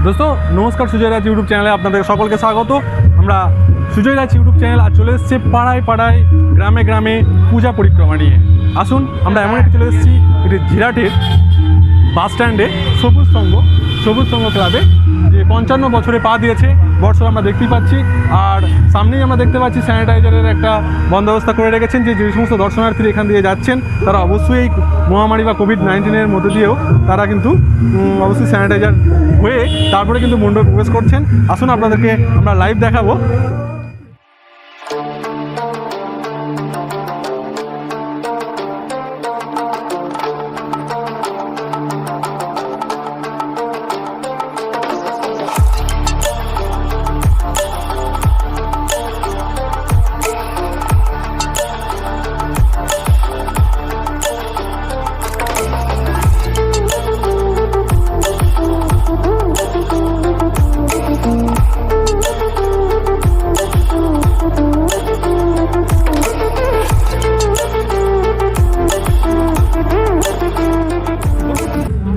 দোস্তো নমস্কার, সুজয়রাজ ইউটিউব চ্যানেলে আপনাদের সকলকে স্বাগত। আমরা সুজয়রাজ ইউটিউব চ্যানেল আর চলে এসেছে পাড়ায় পাড়ায়, গ্রামে গ্রামে পূজা পরিক্রমা নিয়ে। আসুন, আমরা এমন একটি চলে এসেছি, এটি জিরাটের বাস স্ট্যান্ডে সবুজ সংঘ ক্লাবে, যে 55 বছরে পা দিয়েছে বছর আমরা দেখতেই পাচ্ছি। আর সামনেই আমরা দেখতে পাচ্ছি স্যানিটাইজারের একটা বন্দোবস্ত করে রেখেছেন, যে সমস্ত দর্শনার্থী এখান দিয়ে যাচ্ছেন তারা অবশ্যই এই মহামারী বা কোভিড-19-এর মধ্যে দিয়েও তারা কিন্তু অবশ্যই স্যানিটাইজার হয়ে তারপরে কিন্তু মণ্ডপে প্রবেশ করছেন। আসুন আপনাদেরকে আমরা লাইভ দেখাবো।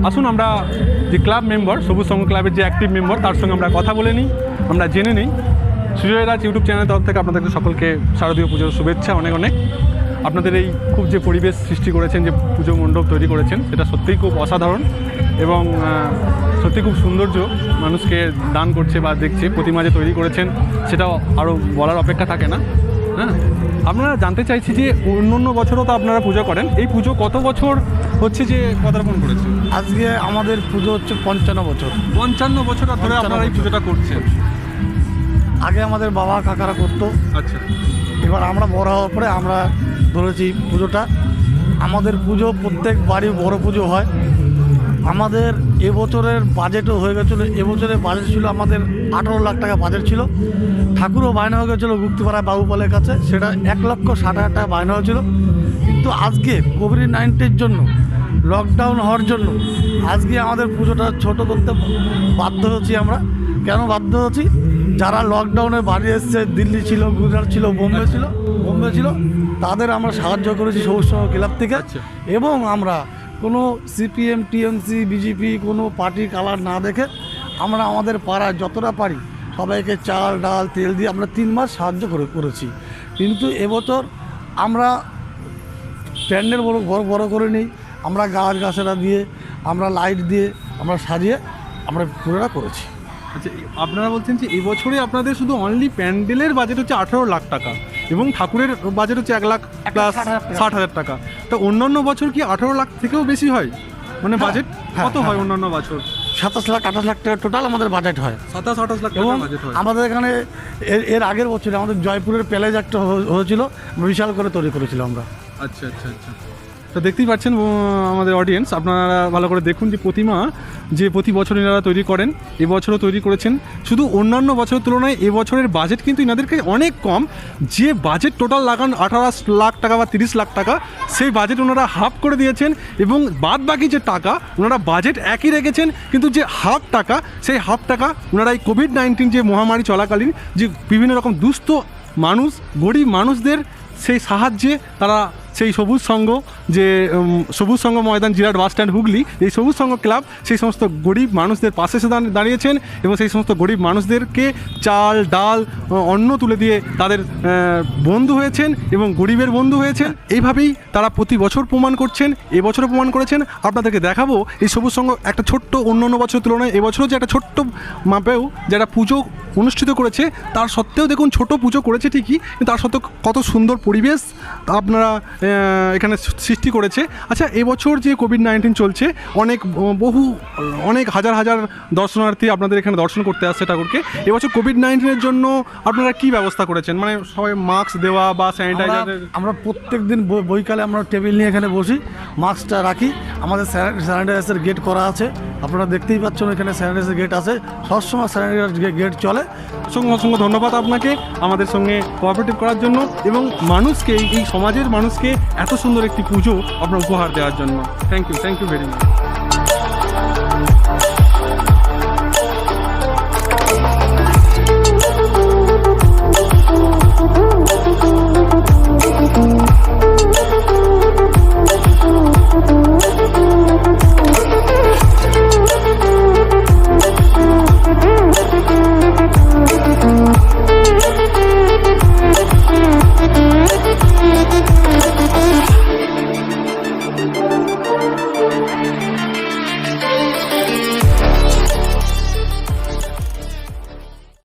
আসুন আমরা যে ক্লাব মেম্বার, সবুজ সংঘ ক্লাবের যে অ্যাক্টিভ মেম্বার, তার সঙ্গে আমরা কথা বলে নিই, আমরা জেনে নিই। সুজয়রাজ ইউটিউব চ্যানেলের তরফ থেকে আপনাদেরকে সকলকে শারদীয় পুজোর শুভেচ্ছা অনেক অনেক। আপনাদের এই খুব যে পরিবেশ সৃষ্টি করেছেন, যে পুজো মণ্ডপ তৈরি করেছেন, সেটা সত্যিই খুব অসাধারণ এবং সত্যি খুব সৌন্দর্য মানুষকে দান করছে বা দেখছে। প্রতিমা যে তৈরি করেছেন সেটাও আরও বলার অপেক্ষা থাকে না। হ্যাঁ, আপনারা জানতে চাইছি যে অন্য বছরও তো আপনারা পুজো করেন, এই পুজো কত বছর হচ্ছে যে পদার্পণ করেছে? আজকে আমাদের পুজো হচ্ছে 55 বছর। 55 বছর ধরে আপনারা এই পুজোটা করছেন? আগে আমাদের বাবা কাকারা করতো। আচ্ছা, এবার আমরা বড় হওয়ার পরে আমরা ধরেছি পুজোটা। আমাদের পুজো প্রত্যেক বাড়ি বড় পুজো হয়। আমাদের এবছরের বাজেটও হয়ে গেছিলো। এবছরের বাজেট ছিল আমাদের 18 লাখ টাকা বাজেট ছিল। ঠাকুরও বায়না হয়ে গেছিলো গুপ্তিপাড়ায় বাবুপালের কাছে, সেটা 1,60,000 টাকা বায়না হয়েছিল। কিন্তু আজকে কোভিড-19-এর জন্য, লকডাউন হওয়ার জন্য আজকে আমাদের পুজোটা ছোট করতে বাধ্য হচ্ছি আমরা। কেন বাধ্য হচ্ছি? যারা লকডাউনে বাড়ি এসছে, দিল্লি ছিল, গুজরাট ছিল, বোম্বে ছিল, তাদের আমরা সাহায্য করেছি সবুজ সংঘ ক্লাব থেকে। এবং আমরা কোনো সিপিএম, টিএমসি, বিজেপি কোনো পার্টি কালার না দেখে আমরা আমাদের পাড়ায় যতটা পারি সবাইকে চাল, ডাল, তেল দিয়ে আমরা 3 মাস সাহায্য করেছি। কিন্তু এবছর আমরা প্যান্ডেল বড় করে নিই, আমরা গাছেরা দিয়ে, আমরা লাইট দিয়ে, আমরা সাজিয়ে আমরা পুরোটা করেছি। আচ্ছা, আপনারা বলছেন যে এই বছরে আপনাদের শুধু অনলি প্যান্ডেলের বাজেট হচ্ছে 18 লাখ টাকা এবং ঠাকুরের বাজেট হচ্ছে 1,60,000 টাকা। তো অন্যান্য বছর কি 18 লাখ থেকেও বেশি হয়? মানে বাজেট কত হয় অন্যান্য বছর? 27 লাখ 28 লাখ টাকা টোটাল আমাদের বাজেট হয়। 27-28 লাখ টাকা বাজেট হয়। আমাদের এখানে এর আগের বছরে আমাদের জয়পুরের প্যালেস একটা হয়েছিল, বিশাল করে তৈরি করেছিল আমরা। আচ্ছা আচ্ছা আচ্ছা, তো দেখতেই পাচ্ছেন আমাদের অডিয়েন্স, আপনারা ভালো করে দেখুন যে প্রতিমা যে প্রতি বছর এনারা তৈরি করেন, এবছরও তৈরি করেছেন। শুধু অন্যান্য বছরের তুলনায় এবছরের বাজেট কিন্তু এনাদেরকে অনেক কম। যে বাজেট টোটাল লাগান 18 লাখ টাকা বা 30 লাখ টাকা, সেই বাজেট ওনারা হাফ করে দিয়েছেন এবং বাদ বাকি যে টাকা ওনারা বাজেট একই রেখেছেন, কিন্তু যে হাফ টাকা, সেই হাফ টাকা ওনারা এই কোভিড-19 যে মহামারী চলাকালীন যে বিভিন্ন রকম দুস্থ মানুষ, গরিব মানুষদের সেই সাহায্যে তারা সেই সবুজ সংঘ ময়দান, জিরাট বাস স্ট্যান্ড, হুগলি, এই সবুজ সংঘ ক্লাব সেই সমস্ত গরিব মানুষদের পাশে এসে দাঁড়িয়েছেন এবং সেই সমস্ত গরিব মানুষদেরকে চাল, ডাল, অন্ন তুলে দিয়ে তাদের বন্ধু হয়েছেন এবং গরিবের বন্ধু হয়েছেন। এইভাবেই তারা প্রতি বছর প্রমাণ করছেন, এবছরও প্রমাণ করেছেন। আপনাদেরকে দেখাবো এই সবুজ সংঘ একটা ছোট্ট, অন্যান্য বছরের তুলনায় এবছরও যে একটা ছোট্ট মাপেও যারা পুজো অনুষ্ঠিত করেছে, তার সত্ত্বেও দেখুন ছোট পুজো করেছে ঠিকই, কিন্তু তার সত্ত্বেও কত সুন্দর পরিবেশ আপনারা এখানে সৃষ্টি করেছে। আচ্ছা, এবছর যে কোভিড-19 চলছে, অনেক হাজার দর্শনার্থী আপনাদের এখানে দর্শন করতে আসছে ঠাকুরকে। এবছর কোভিড-19-এর জন্য আপনারা কি ব্যবস্থা করেছেন? মানে সবাই মাস্ক দেওয়া বা স্যানিটাইজার? আমরা প্রত্যেক দিন বৈকালে আমরা টেবিল নিয়ে এখানে বসি, মাস্কটা রাখি। আমাদের স্যানিটাইজার গেট করা আছে, আপনারা দেখতেই পাচ্ছেন এখানে স্যানিটাইজার গেট আছে, সবসময় স্যানিটাইজার গেট চলে। অসংখ্য ধন্যবাদ আপনাকে আমাদের সঙ্গে কোঅপারেটিভ করার জন্য এবং মানুষকে, এই সমাজের মানুষকে এত সুন্দর একটি পুজো আপনার উপহার দেওয়ার জন্য। Thank you very much.